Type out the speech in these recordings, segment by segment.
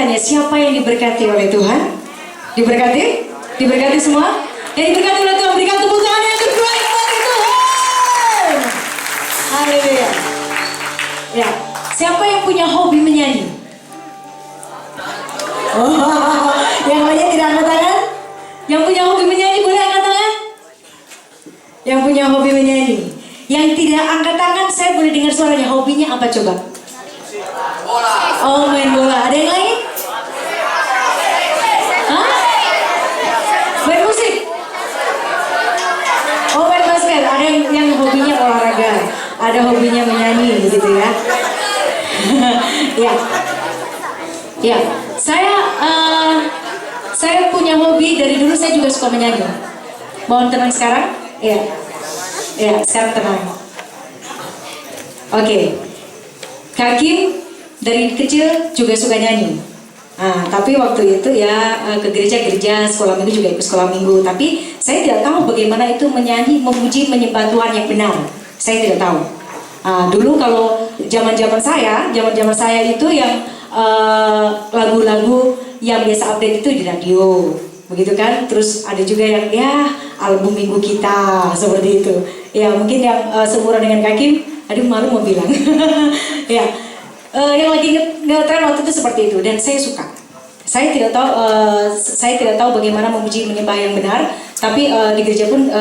tanya, siapa yang diberkati oleh Tuhan? Diberkati? Diberkati semua? Yang diberkati oleh Tuhan, berikan tepuk tangan yang terbaik bagi Tuhan. Haleluya. Ya, siapa yang punya hobi menyanyi? Oh, yang lainnya tidak angkat tangan? Yang punya hobi menyanyi boleh angkat tangan? Yang punya hobi menyanyi. Yang tidak angkat tangan, saya boleh dengar suaranya. Hobinya apa coba? Bola. Oh, main bola. Ada yang lain? Hah? Main musik? Oh, main basket. Ada yang hobinya olahraga. Ada hobinya menyanyi gitu ya. Ya. Ya, saya punya hobi dari dulu, saya juga suka menyanyi. Mohon tenang sekarang. Ya. Ya, sekarang tenang. Oke. Kak Kim dari kecil juga suka nyanyi. Nah, tapi waktu itu ya ke gereja-gereja, sekolah minggu juga ikut sekolah minggu. Tapi saya tidak tahu bagaimana itu menyanyi, memuji, menyembah Tuhan yang benar. Saya tidak tahu. Dulu kalau zaman-zaman saya itu yang lagu-lagu yang biasa update itu di radio, begitu kan? Terus ada juga yang ya album minggu kita seperti itu. Ya mungkin yang seumuran dengan Kak Kim, aduh malu mau bilang. Ya. Yang lagi ngetren waktu itu seperti itu dan saya suka. Saya tidak tahu bagaimana memuji menyembah yang benar, tapi di gereja pun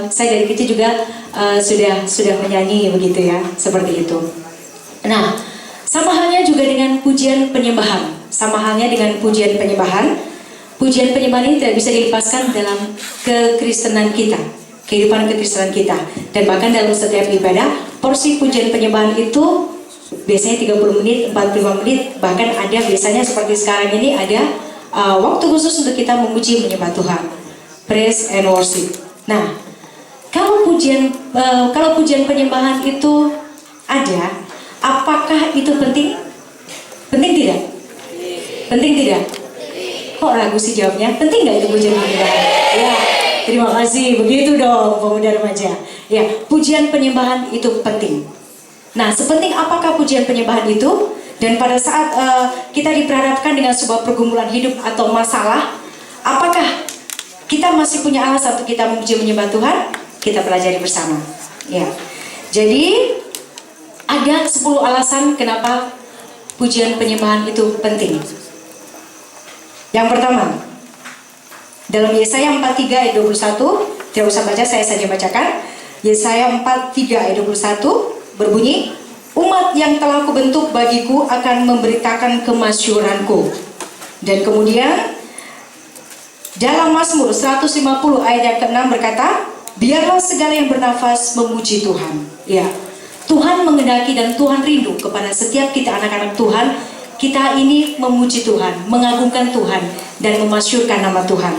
saya dari kecil juga sudah menyanyi begitu ya, seperti itu. Nah, sama halnya juga dengan pujian penyembahan. Pujian penyembahan ini tidak bisa dilepaskan dalam kekristenan kita, kehidupan kekristenan kita. Dan bahkan dalam setiap ibadah, porsi pujian penyembahan itu biasanya 30 menit, 45 menit, bahkan ada biasanya seperti sekarang ini ada waktu khusus untuk kita memuji menyembah Tuhan, praise and worship. Nah, kalau pujian penyembahan itu ada, apakah itu penting? Penting tidak? Penting tidak? Kok ragu sih jawabnya? Penting nggak itu pujian penyembahan? Ya, terima kasih. Begitu dong, pemuda remaja. Ya, pujian penyembahan itu penting. Nah, sepenting apakah pujian penyembahan itu? Dan pada saat kita diperhadapkan dengan sebuah pergumulan hidup atau masalah, apakah kita masih punya alasan untuk kita memuji menyembah Tuhan? Kita pelajari bersama. Ya. Jadi ada 10 alasan kenapa pujian penyembahan itu penting. Yang pertama, dalam Yesaya 43 ayat 21, tidak usah baca, saya saja bacakan. Yesaya 43 ayat 21 berbunyi, umat yang telah kubentuk bagiku akan memberitakan kemasyhuranku. Dan kemudian dalam Mazmur 150 ayat yang ke-6 berkata, biarlah segala yang bernafas memuji Tuhan. Ya, Tuhan menghendaki dan Tuhan rindu kepada setiap kita anak-anak Tuhan. Kita ini memuji Tuhan, mengagungkan Tuhan, dan memasyurkan nama Tuhan.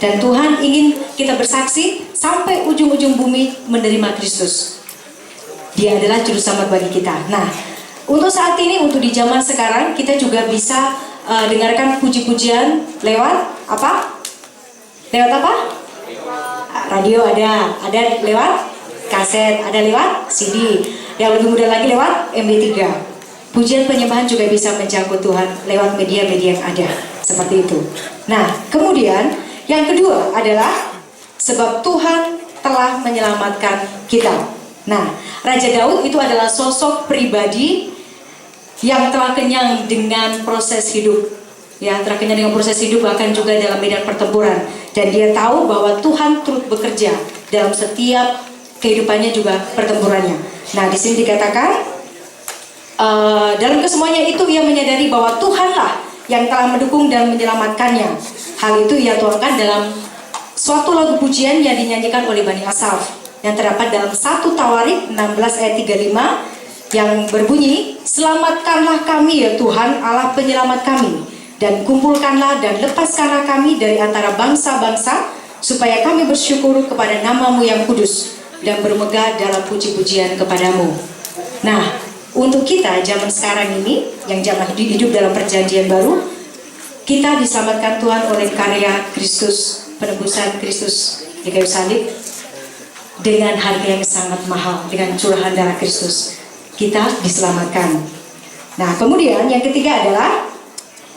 Dan Tuhan ingin kita bersaksi sampai ujung-ujung bumi menerima Kristus. Dia adalah juru selamat bagi kita. Nah, untuk saat ini, untuk di zaman sekarang, kita juga bisa dengarkan puji-pujian lewat apa? Lewat apa? Radio ada lewat kaset, ada lewat CD. Yang lebih mudah lagi lewat MP3. Pujian penyembahan juga bisa menjangkau Tuhan lewat media-media yang ada. Seperti itu. Nah, kemudian yang kedua adalah sebab Tuhan telah menyelamatkan kita. Nah, Raja Daud itu adalah sosok pribadi yang telah kenyang dengan proses hidup. Ya, telah kenyang dengan proses hidup, bahkan juga dalam medan pertempuran. Dan dia tahu bahwa Tuhan turut bekerja dalam setiap kehidupannya juga pertempurannya. Nah, di sini dikatakan dalam kesemuanya itu ia menyadari bahwa Tuhanlah yang telah mendukung dan menyelamatkannya. Hal itu ia tuangkan dalam suatu lagu pujian yang dinyanyikan oleh Bani Asaf yang terdapat dalam 1 Tawarik 16 ayat 35 yang berbunyi, selamatkanlah kami ya Tuhan Allah penyelamat kami, dan kumpulkanlah dan lepaskanlah kami dari antara bangsa-bangsa, supaya kami bersyukur kepada nama-Mu yang kudus dan bermegah dalam puji-pujian kepadamu. Nah, untuk kita zaman sekarang ini, yang zaman hidup dalam perjanjian baru, kita diselamatkan Tuhan oleh karya Kristus, penebusan Kristus di kayu salib, dengan harga yang sangat mahal, dengan curahan darah Kristus kita diselamatkan. Nah, kemudian yang ketiga adalah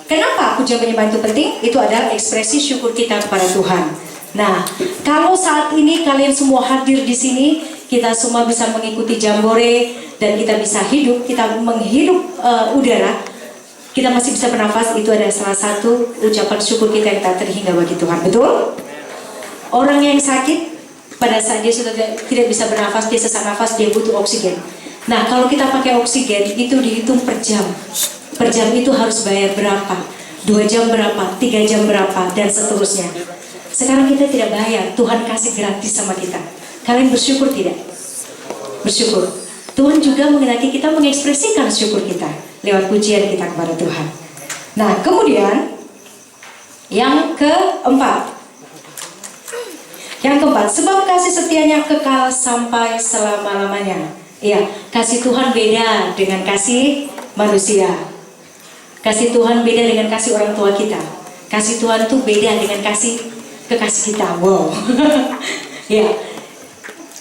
Kenapa pujian penyembahan itu penting? Itu adalah ekspresi syukur kita kepada Tuhan. Nah, kalau saat ini kalian semua hadir di sini, kita semua bisa mengikuti jambore dan kita bisa hidup, kita menghirup udara, kita masih bisa bernafas, itu adalah salah satu ucapan syukur kita yang tak terhingga bagi Tuhan. Betul? Orang yang sakit pada saat dia sudah tidak bisa bernafas, dia sesak nafas, dia butuh oksigen. Nah, kalau kita pakai oksigen itu dihitung per jam. Per jam itu harus bayar berapa? 2 jam berapa? 3 jam berapa? Dan seterusnya. Sekarang kita tidak bayar, Tuhan kasih gratis sama kita. Kalian bersyukur tidak? Bersyukur. Tuhan juga mengenaki kita mengekspresikan syukur kita lewat pujian kita kepada Tuhan. Nah, kemudian yang keempat. Yang keempat, sebab kasih setianya kekal sampai selama-lamanya. Iya, kasih Tuhan beda dengan kasih manusia. Kasih Tuhan beda dengan kasih orang tua kita. Kasih Tuhan tuh beda dengan kasih kekasih kita. Wow. Ya.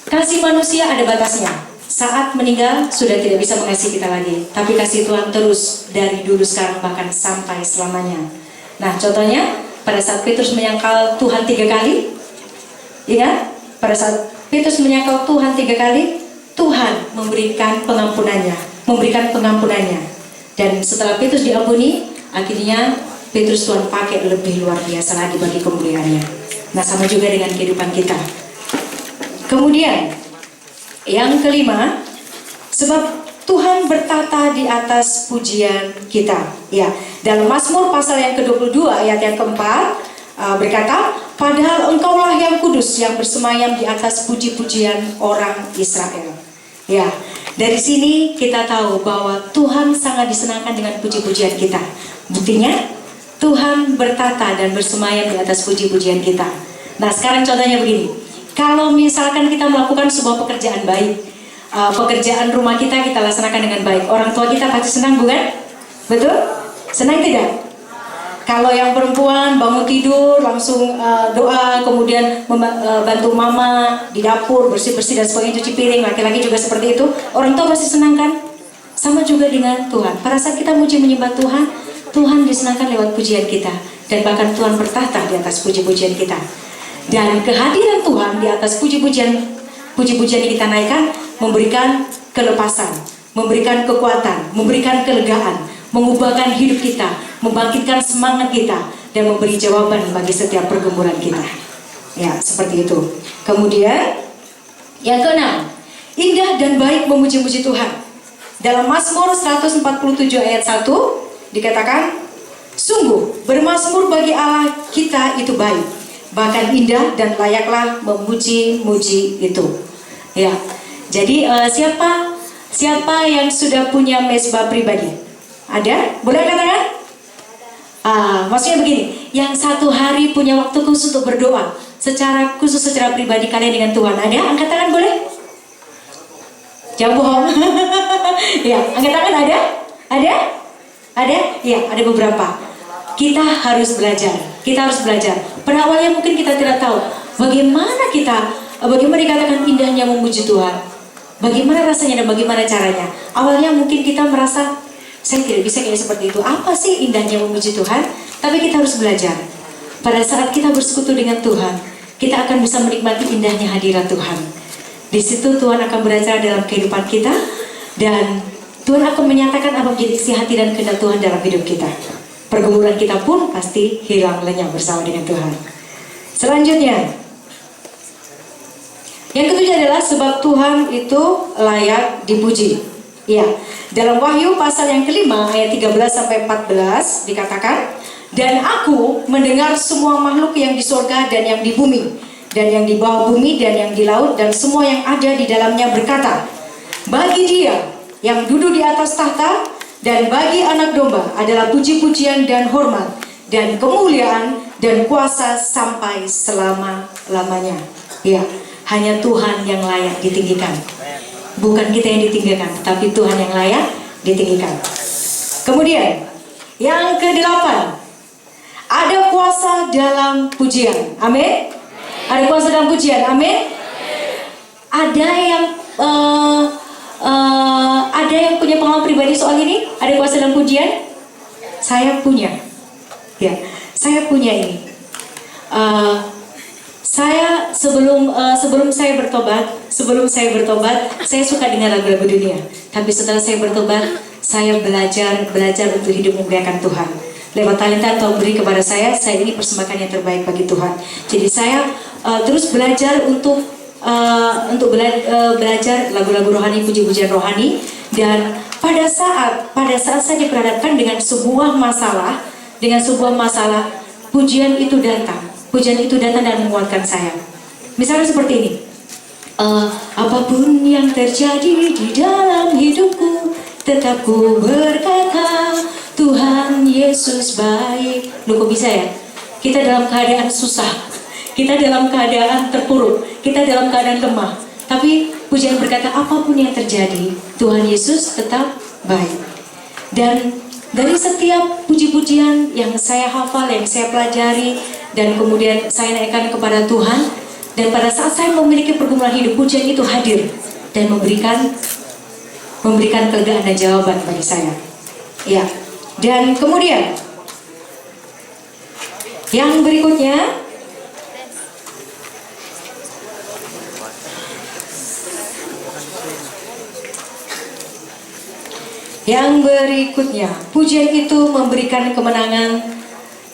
Kasih manusia ada batasnya. Saat meninggal sudah tidak bisa mengasihi kita lagi. Tapi kasih Tuhan terus dari dulu sekarang bahkan sampai selamanya. Nah, contohnya pada saat Petrus menyangkal Tuhan 3 kali. Ya, pada saat Petrus menyangkal Tuhan 3 kali, Tuhan memberikan pengampunannya. Dan setelah Petrus diampuni, akhirnya Petrus Tuhan pakai lebih luar biasa lagi bagi kemuliaannya. Nah, sama juga dengan kehidupan kita. Kemudian yang kelima, sebab Tuhan bertata di atas pujian kita. Ya, dalam Mazmur pasal yang ke-22 ayat yang keempat berkata, padahal engkaulah yang kudus yang bersemayam di atas puji-pujian orang Israel. Ya, dari sini kita tahu bahwa Tuhan sangat disenangkan dengan puji-pujian kita. Buktinya, Tuhan bertata dan bersemayam di atas puji-pujian kita. Nah, sekarang contohnya begini. Kalau misalkan kita melakukan sebuah pekerjaan baik, pekerjaan rumah kita laksanakan dengan baik, orang tua kita pasti senang, bukan? Betul? Senang tidak? Kalau yang perempuan bangun tidur langsung doa, kemudian bantu mama di dapur bersih-bersih dan sebagainya, cuci piring, laki-laki juga seperti itu, orang tua pasti senang kan? Sama juga dengan Tuhan. Pada saat kita muji menyembah Tuhan, Tuhan disenangkan lewat pujian kita, dan bahkan Tuhan bertahta di atas puji-pujian kita. Dan kehadiran Tuhan di atas puji-pujian yang kita naikkan memberikan kelepasan, memberikan kekuatan, memberikan kelegaan, mengubahkan hidup kita, membangkitkan semangat kita, dan memberi jawaban bagi setiap pergumulan kita. Ya, seperti itu. Kemudian yang keenam, indah dan baik memuji-muji Tuhan. Dalam Mazmur 147 ayat 1 dikatakan, sungguh bermazmur bagi Allah kita itu baik, bahkan indah dan layaklah memuji-muji itu. Ya, jadi siapa yang sudah punya mezbah pribadi? Ada? Boleh katakan? Maksudnya begini, yang satu hari punya waktu khusus untuk berdoa secara khusus, secara pribadi kalian dengan Tuhan. Ada? Angkat tangan boleh? Jangan bohong. Ya, angkat tangan ada? Ada? Ada? Ya, ada beberapa. Kita harus belajar. Pada awalnya mungkin kita tidak tahu bagaimana dikatakan indahnya memuji Tuhan. Bagaimana rasanya dan bagaimana caranya. Awalnya mungkin kita merasa saya tidak bisa kayak seperti itu. Apa sih indahnya memuji Tuhan? Tapi kita harus belajar. Pada saat kita bersekutu dengan Tuhan, kita akan bisa menikmati indahnya hadirat Tuhan. Di situ Tuhan akan beracara dalam kehidupan kita, dan Tuhan akan menyatakan apa menjadi isi hati dan kehendak Tuhan dalam hidup kita. Pergumulan kita pun pasti hilang lenyap bersama dengan Tuhan. Selanjutnya, yang ketujuh adalah sebab Tuhan itu layak dipuji. Ya, dalam Wahyu pasal yang kelima ayat 13-14 dikatakan, dan aku mendengar semua makhluk yang di sorga dan yang di bumi, dan yang di bawah bumi, dan yang di laut, dan semua yang ada di dalamnya berkata, bagi Dia yang duduk di atas tahta dan bagi Anak Domba adalah puji-pujian dan hormat dan kemuliaan dan kuasa sampai selama-lamanya. Ya, hanya Tuhan yang layak ditinggikan. Bukan kita yang ditinggikan, tapi Tuhan yang layak ditinggikan. Kemudian yang ke-8, ada kuasa dalam pujian. Amin. Ada kuasa dalam pujian. Amin. Ada yang punya pengalaman pribadi soal ini? Ada kuasa dalam pujian? Saya punya. Ya, saya punya ini. Saya sebelum saya bertobat, saya suka dengar lagu-lagu dunia. Tapi setelah saya bertobat, saya belajar untuk hidup memuliakan Tuhan. Lewat talenta yang Tuhan beri kepada saya ini persembahkan yang terbaik bagi Tuhan. Jadi saya terus belajar untuk belajar lagu-lagu rohani, puji-pujian rohani. Dan pada saat saya diperhadapkan dengan sebuah masalah, pujian itu datang dan menguatkan saya. Misalnya seperti ini. Apapun yang terjadi di dalam hidupku, tetap ku berkata Tuhan Yesus baik. Loh, kok bisa ya? Kita dalam keadaan susah, kita dalam keadaan terpuruk, kita dalam keadaan lemah, tapi pujian berkata apapun yang terjadi, Tuhan Yesus tetap baik. Dan dari setiap puji-pujian yang saya hafal, yang saya pelajari, dan kemudian saya naikkan kepada Tuhan, dan pada saat saya memiliki pergumulan hidup, pujian itu hadir dan memberikan kelegaan dan jawaban bagi saya. Ya. Dan kemudian yang berikutnya, pujian itu memberikan kemenangan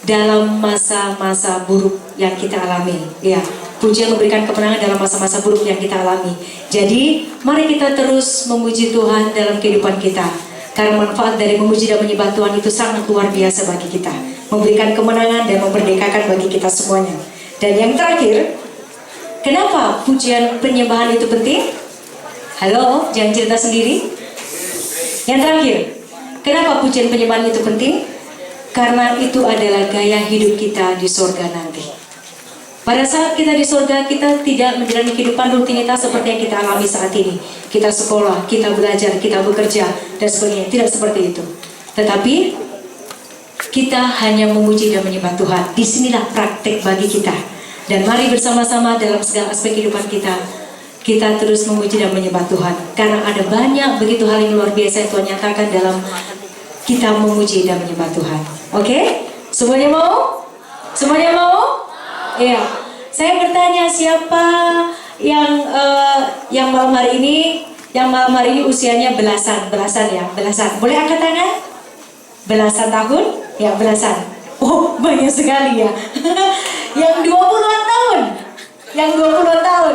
dalam masa-masa buruk yang kita alami. Ya, pujian memberikan kemenangan dalam masa-masa buruk yang kita alami. Jadi, mari kita terus memuji Tuhan dalam kehidupan kita. Karena manfaat dari memuji dan menyembah Tuhan itu sangat luar biasa bagi kita. Memberikan kemenangan dan memerdekakan bagi kita semuanya. Dan yang terakhir, kenapa pujian penyembahan itu penting? Halo, jangan cerita sendiri. Yang terakhir, kenapa pujian penyembahan itu penting? Karena itu adalah gaya hidup kita di surga nanti. Pada saat kita di surga, kita tidak menjalani kehidupan rutinitas seperti yang kita alami saat ini. Kita sekolah, kita belajar, kita bekerja, dan sebagainya. Tidak seperti itu. Tetapi kita hanya memuji dan menyembah Tuhan. Disinilah praktek bagi kita. Dan mari bersama-sama dalam segala aspek kehidupan kita terus memuji dan menyembah Tuhan. Karena ada banyak begitu hal yang luar biasa yang Tuhan nyatakan dalam kita memuji dan menyembah Tuhan. Oke? Semuanya mau? Semuanya mau? Iya. Saya bertanya siapa yang malam hari ini usianya belasan. Boleh angkat tangan? Belasan tahun? Ya, belasan. Oh, banyak sekali ya. Yang 20-an tahun. Yang 20-an tahun.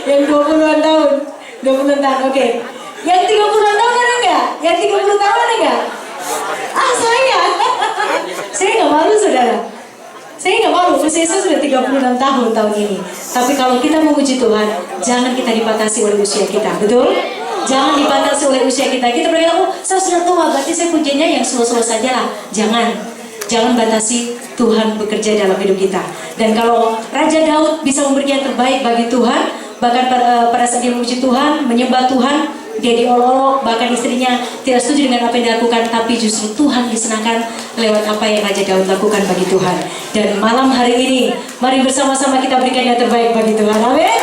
Yang 20-an tahun. 20-an tahun. Oke. Yang 30-an tahun ada enggak? Yang 30 tahun ada enggak? Saya nggak malu, saudara. Saya nggak malu, usia saya sudah 36 tahun ini. Tapi kalau kita memuji Tuhan, jangan kita dibatasi oleh usia kita, betul? Jangan dibatasi oleh usia kita. Kita berkata, oh, saya sudah tua, berarti saya pujinya yang slow-slow saja lah. Jangan batasi Tuhan bekerja dalam hidup kita. Dan kalau Raja Daud bisa memberikan yang terbaik bagi Tuhan, bahkan pada saat dia memuji Tuhan, menyembah Tuhan, dia diolok-olok, bahkan istrinya tidak setuju dengan apa yang dilakukan, tapi justru Tuhan disenangkan lewat apa yang Raja Daud lakukan bagi Tuhan. Dan malam hari ini, mari bersama-sama kita berikan yang terbaik bagi Tuhan. Amin.